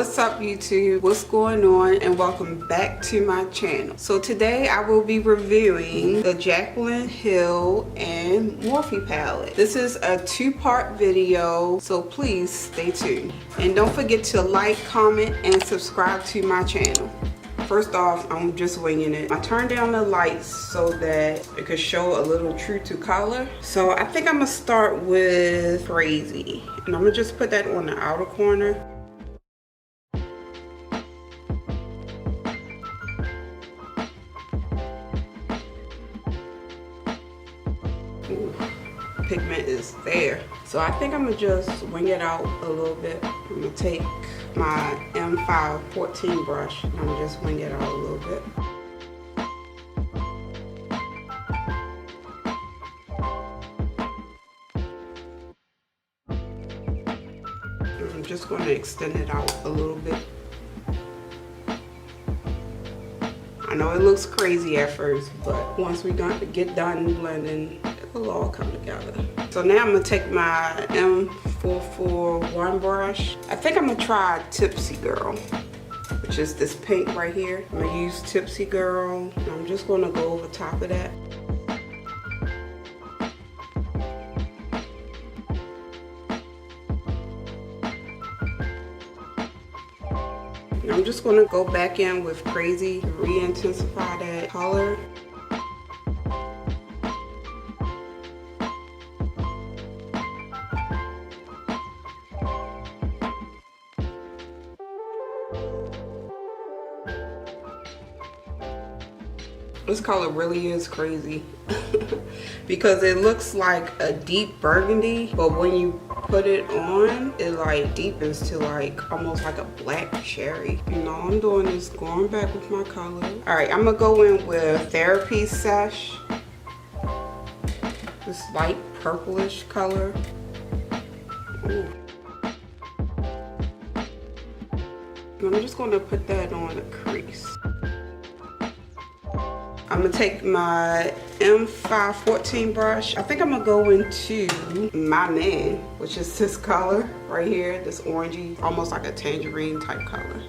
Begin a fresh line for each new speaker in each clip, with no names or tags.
What's up YouTube? What's going on? And welcome back to my channel. So today I will be reviewing the Jacyln Hill and Morphe palette. This is a two-part video, so please stay tuned. And don't forget to like, comment, and subscribe to my channel. First off, I'm just winging it. I turned down the lights so that it could show a little true to color. So I think I'm gonna start with Crazy. And I'm gonna just put that on the outer corner. Ooh, pigment is there. So I think I'm gonna just wing it out a little bit. I'm gonna take my M5 14 brush and I'm gonna just wing it out a little bit. I'm just gonna extend it out a little bit. I know it looks crazy at first, but once we get done blending, it will all come together. So now I'm gonna take my M441 brush. I think I'm gonna try Tipsy Girl, which is this pink right here. I'm gonna use Tipsy Girl, and I'm just gonna go over top of that. And I'm just gonna go back in with Crazy, re-intensify that color. This color really is crazy because it looks like a deep burgundy, but when you put it on, it like deepens to like almost like a black cherry. And all I'm doing is going back with my color. All right, I'm gonna go in with Therapy Sesh, this light purplish color. Ooh. And I'm just gonna put that on the crease. I'm gonna take my M514 brush. I think I'm gonna go into My Man, which is this color right here, this orangey, almost like a tangerine type color.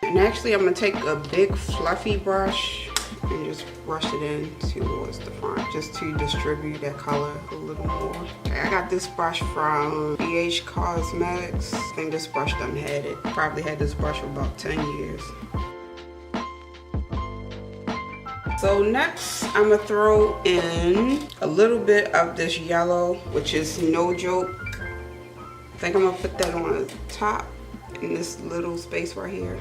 And actually I'm gonna take a big fluffy brush and just brush it in towards the front, just to distribute that color a little more. Okay, I got this brush from BH Cosmetics. I think this brush done had it. Probably had this brush for about 10 years. So next, I'm gonna throw in a little bit of this yellow, which is No Joke. I think I'm gonna put that on the top in this little space right here.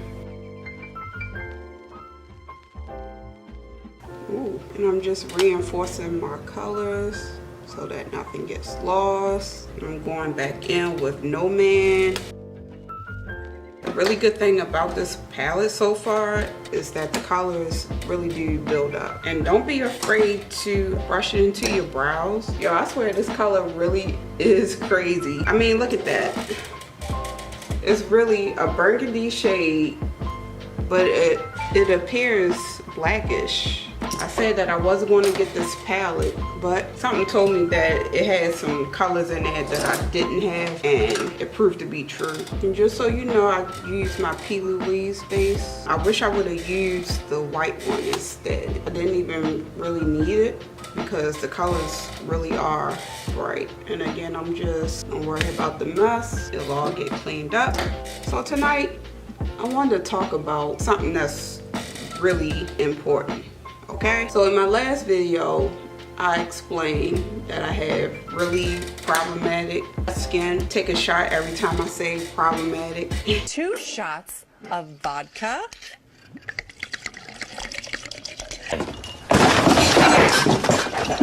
Ooh, and I'm just reinforcing my colors so that nothing gets lost. And I'm going back in with No Man. The really good thing about this palette so far is that the colors really do build up. And don't be afraid to brush it into your brows. Yo, I swear this color really is crazy. I mean, look at that. It's really a burgundy shade, but it appears blackish. I said that I wasn't going to get this palette, but something told me that it had some colors in there that I didn't have, and it proved to be true. And just so you know, I used my P. Louise base. I wish I would have used the white one instead. I didn't even really need it because the colors really are bright. And again, I'm just don't worry about the mess. It'll all get cleaned up. So tonight, I wanted to talk about something that's really important. Okay, so in my last video, I explained that I have really problematic skin. Take a shot every time I say problematic.
2 shots of vodka.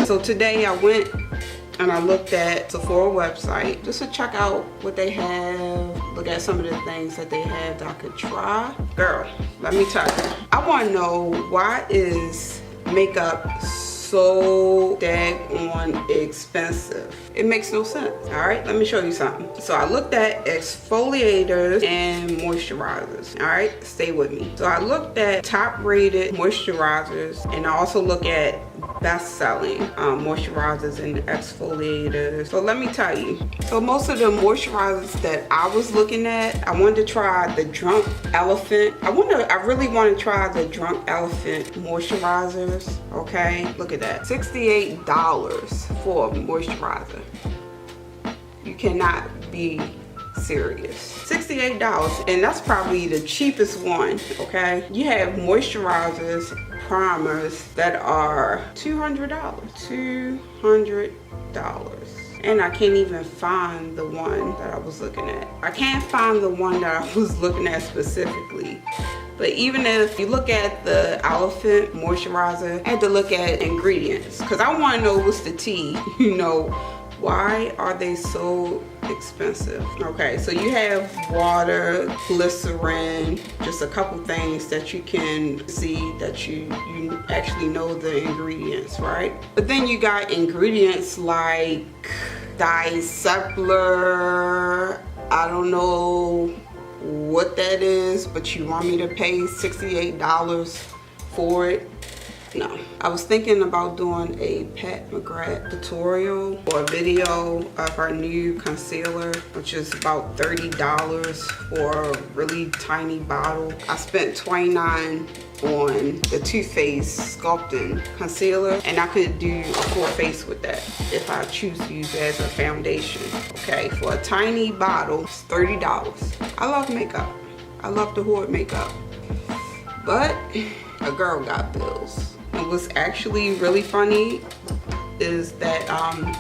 So today I went and I looked at Sephora website just to check out what they have, look at some of the things that they have that I could try. Girl, let me tell you, I want to know, why is makeup so daggone expensive? It makes no sense. All right, let me show you something. So I looked at exfoliators and moisturizers. All right, stay with me. So I looked at top rated moisturizers, and I also look at best-selling moisturizers and exfoliators. So let me tell you. So most of the moisturizers that I was looking at, I wanted to try the Drunk Elephant. I really want to try the Drunk Elephant moisturizers. Okay, look at that. $68 for a moisturizer. You cannot be serious. $68, and that's probably the cheapest one. Okay, you have moisturizers, primers that are $200. And I can't even find the one that I was looking at. I can't find the one that I was looking at specifically. But even if you look at the Elephant moisturizer, I had to look at ingredients because I want to know what's the tea. You know, why are they so expensive? Okay, so you have water, glycerin, just a couple things that you can see that you actually know the ingredients, right? But then you got ingredients like Jacyln. I don't know what that is, but you want me to pay $68 for it? No. I was thinking about doing a Pat McGrath tutorial or a video of her new concealer, which is about $30 for a really tiny bottle. I spent $29 on the Too Faced Sculpting Concealer, and I could do a full face with that if I choose to use it as a foundation. Okay, for a tiny bottle, it's $30. I love makeup. I love to hoard makeup. But a girl got bills. And what's actually really funny is that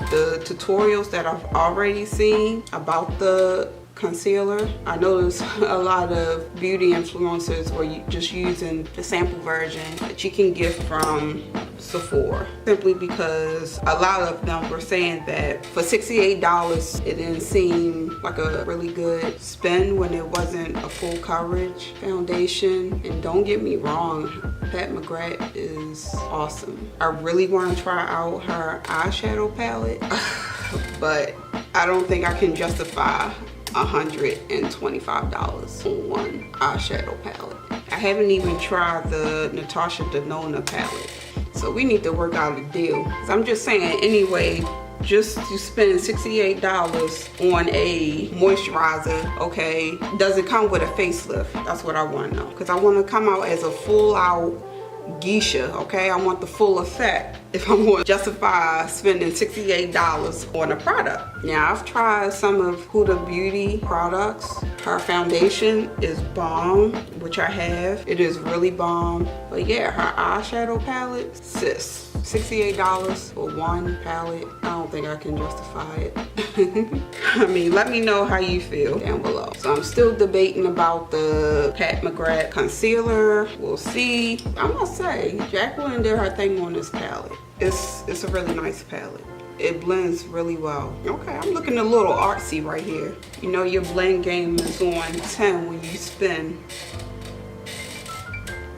the tutorials that I've already seen about the concealer, I noticed a lot of beauty influencers were just using the sample version that you can get from Sephora, simply because a lot of them were saying that for $68 it didn't seem like a really good spend when it wasn't a full coverage foundation. And don't get me wrong, Pat McGrath is awesome. I really want to try out her eyeshadow palette, but I don't think I can justify $125 on one eyeshadow palette. I haven't even tried the Natasha Denona palette, so we need to work out a deal. I'm just saying, anyway, just to spend $68 on a moisturizer, okay, does it come with a facelift? That's what I want to know, because I want to come out as a full out geisha. Okay, I want the full effect if I'm going to justify spending $68 on a product. Now, I've tried some of Huda Beauty products. Her foundation is bomb, which I have. It is really bomb. But yeah, her eyeshadow palette, sis, $68 for one palette. I don't think I can justify it. I mean, let me know how you feel down below. So I'm still debating about the Pat McGrath concealer. We'll see. I must say, Jacyln did her thing on this palette. It's a really nice palette. It blends really well. Okay, I'm looking a little artsy right here. You know your blend game is on 10 when you spend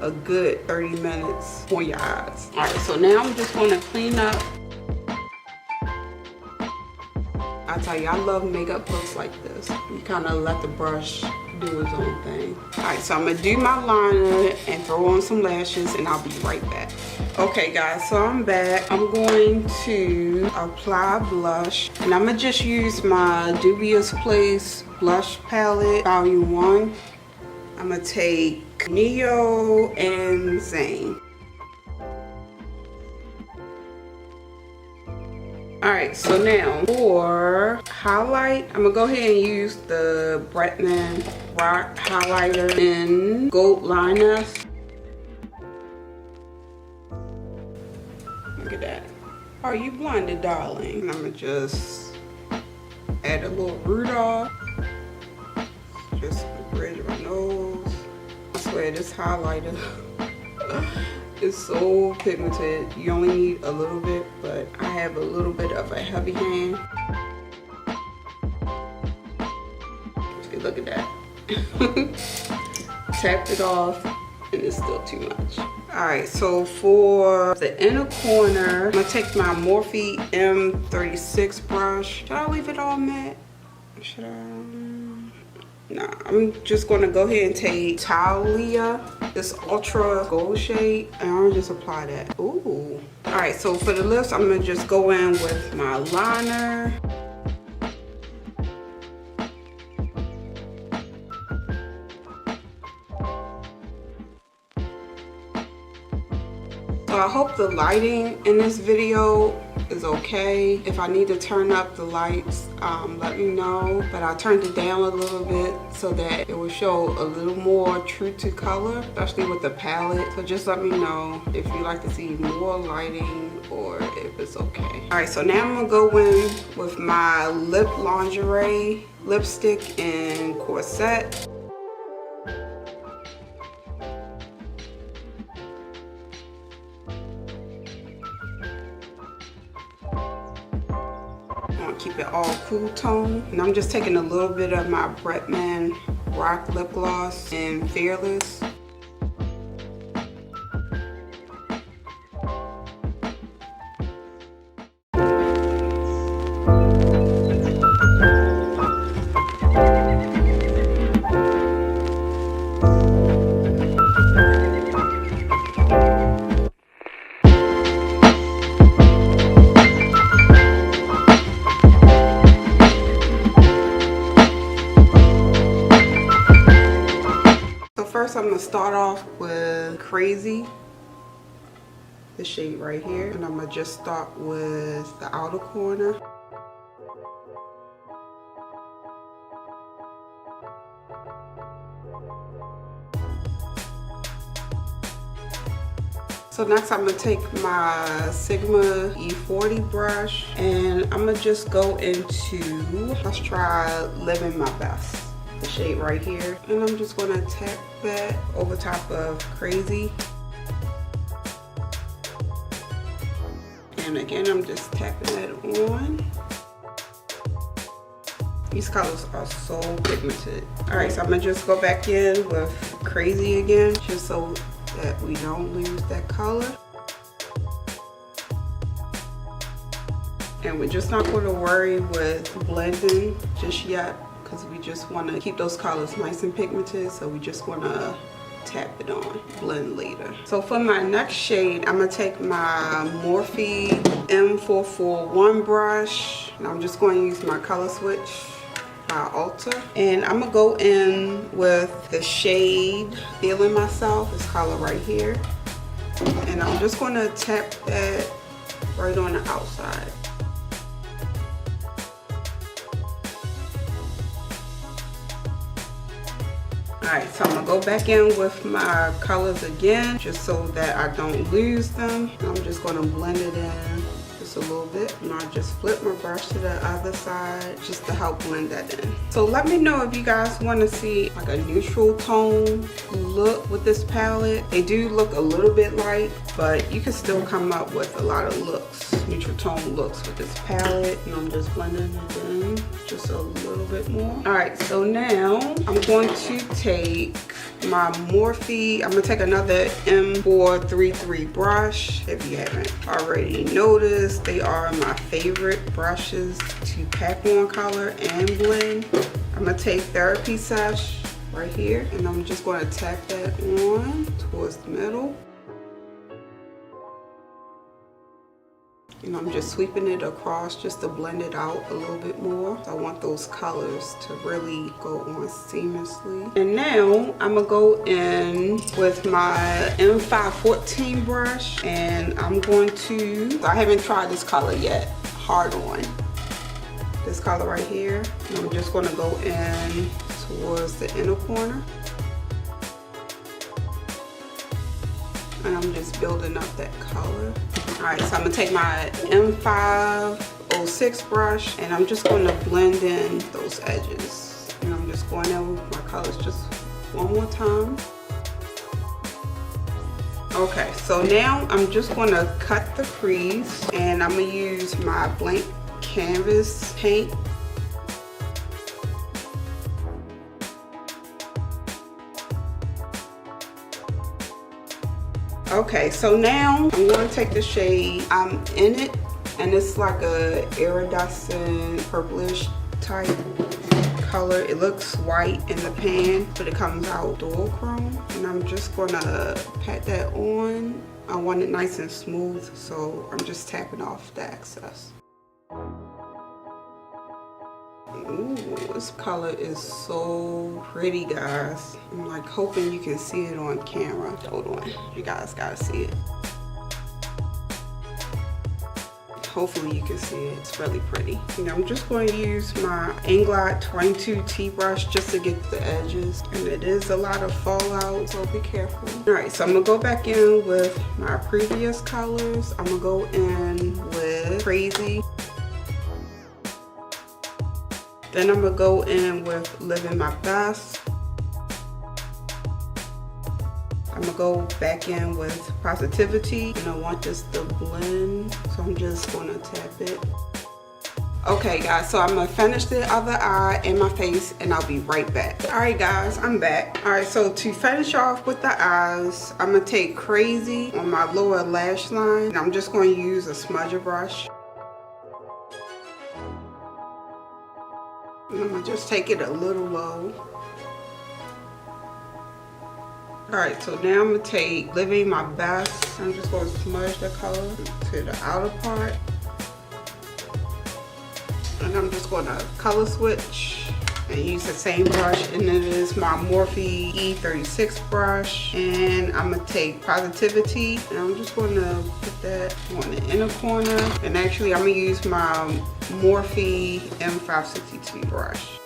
a good 30 minutes on your eyes. All right, so now I'm just gonna clean up. I tell you, I love makeup looks like this. You kind of let the brush do its own thing. All right, so I'm gonna do my liner and throw on some lashes, and I'll be right back. Okay guys, so I'm back. I'm going to apply blush, and I'm gonna just use my Dubious Place blush palette, volume 1. I'm gonna take Neo and Zane. Alright, so now for highlight, I'm gonna go ahead and use the Bretman Rock highlighter in Gold Lioness. Look at that. Are you blinded, darling? And I'm gonna just add a little Rudolph. Just the bridge of my nose. I swear this highlighter is so pigmented. You only need a little bit, but I have a little bit of a heavy hand. See, look at that. Tapped it off, and it's still too much. Alright, so for the inner corner, I'm gonna take my Morphe M36 brush. Should I leave it all matte? Should I? Nah, I'm just gonna go ahead and take Talia, this ultra gold shade, and I'll just apply that. Ooh. All right, so for the lips, I'm gonna just go in with my liner. So I hope the lighting in this video is okay. If I need to turn up the lights, let me know. But I turned it down a little bit so that it will show a little more true to color, especially with the palette. So just let me know if you like to see more lighting or if it's okay. All right, so now I'm gonna go in with my lip lingerie lipstick and corset. Keep it all cool tone, and I'm just taking a little bit of my Bretman Rock lip gloss in Fearless. First, I'm gonna start off with Crazy, the shade right here, and I'm gonna just start with the outer corner. So next I'm gonna take my Sigma E40 brush, and I'm gonna just go into, let's try Living My Best, the shade right here, and I'm just gonna tap that over top of Crazy. And again, I'm just tapping that on. These colors are so pigmented. All right, so I'm gonna just go back in with Crazy again, just so that we don't lose that color. And we're just not going to worry with blending just yet, because we just want to keep those colors nice and pigmented, so we just want to tap it on, blend later. So for my next shade, I'm going to take my Morphe M441 brush, and I'm just going to use my color switch by Ulta, and I'm going to go in with the shade Feeling Myself, this color right here, and I'm just going to tap that right on the outside. Alright, so I'm going to go back in with my colors again, just so that I don't lose them. I'm just going to blend it in just a little bit, and I'll just flip my brush to the other side just to help blend that in. So let me know if you guys want to see like a neutral tone look with this palette. They do look a little bit light, but you can still come up with a lot of looks, neutral tone looks with this palette. And I'm just blending it in just a little bit more. All right, so now I'm going to take my Morphe, I'm gonna take another M433 brush. If you haven't already noticed, they are my favorite brushes to pack on color and blend. I'm gonna take Therapy Sesh right here, and I'm just gonna tap that on towards the middle. And I'm just sweeping it across just to blend it out a little bit more. So I want those colors to really go on seamlessly. And now I'm gonna go in with my M514 brush, and I'm going to, I haven't tried this color yet, Hard On. This color right here. And I'm just gonna go in towards the inner corner. And I'm just building up that color. All right, so I'm gonna take my M506 brush, and I'm just gonna blend in those edges. And I'm just going in with my colors just one more time. Okay, so now I'm just gonna cut the crease, and I'm gonna use my blank canvas paint. Okay, so now I'm going to take the shade I'm in it, and it's like a iridescent purplish type color. It looks white in the pan, but it comes out dual chrome. And I'm just gonna pat that on. I want it nice and smooth, so I'm just tapping off the excess. Ooh, this color is so pretty, guys. I'm like hoping you can see it on camera. Hold on, you guys gotta see it. Hopefully you can see it. It's really pretty. And I'm just going to use my Inglot 22T brush just to get the edges. And it is a lot of fallout, so be careful. Alright, so I'm going to go back in with my previous colors. I'm going to go in with Crazy. Then I'm going to go in with Living My Best. I'm gonna go back in with Positivity, and I want this to blend, so I'm just gonna tap it. Okay guys, so I'm gonna finish the other eye and my face, and I'll be right back. Alright guys, I'm back. Alright, so to finish off with the eyes, I'm gonna take Crazy on my lower lash line, and I'm just going to use a smudger brush. And I'm gonna just take it a little low. Alright, so now I'm going to take Living My Best. I'm just going to smudge the color to the outer part. And I'm just going to color switch and use the same brush. And it is my Morphe E36 brush. And I'm going to take Positivity. And I'm just going to put that on the inner corner. And actually, I'm going to use my Morphe M562 brush.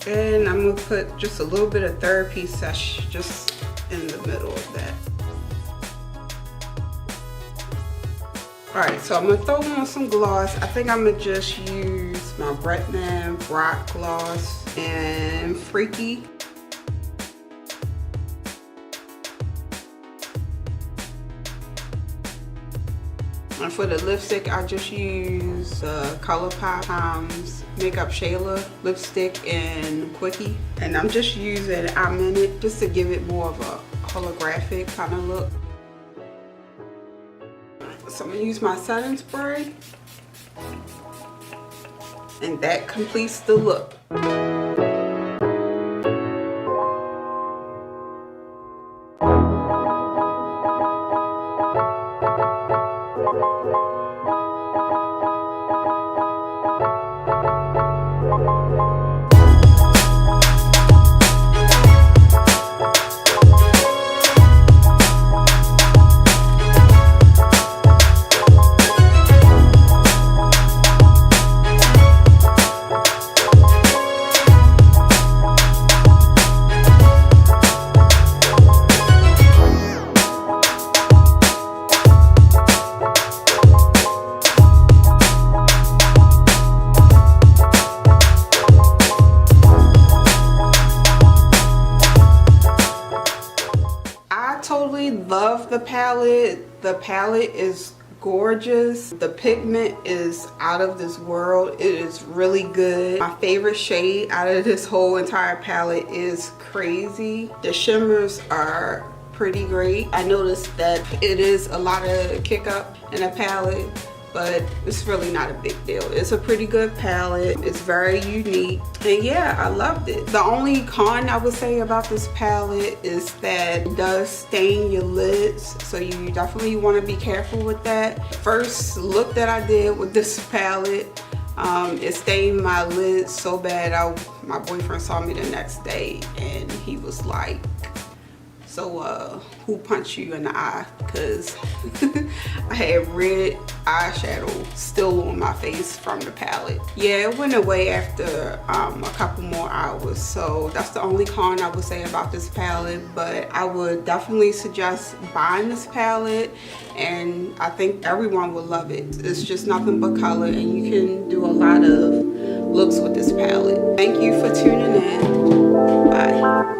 And I'm gonna put just a little bit of therapy sesh just in the middle of that. Alright, so I'm gonna throw on some gloss. I think I'm gonna just use my Bretman Rock Gloss and Freaky. And for the lipstick, I just use the ColourPop Times Makeup Shayla lipstick in Quickie. And I'm just using I'm In It just to give it more of a holographic kind of look. So I'm going to use my setting spray. And that completes the look. Love the palette. The palette is gorgeous. The pigment is out of this world. It is really good. My favorite shade out of this whole entire palette is Crazy. The shimmers are pretty great. I noticed that it is a lot of kick up in a palette, but it's really not a big deal. It's a pretty good palette. It's very unique. And yeah, I loved it. The only con I would say about this palette is that it does stain your lids. So you definitely want to be careful with that. First look that I did with this palette, it stained my lids so bad. My boyfriend saw me the next day and he was like, so who punched you in the eye? Because I had red eyeshadow still on my face from the palette. Yeah, it went away after a couple more hours. So that's the only con I would say about this palette. But I would definitely suggest buying this palette, and I think everyone will love it. It's just nothing but color, and you can do a lot of looks with this palette. Thank you for tuning in. Bye.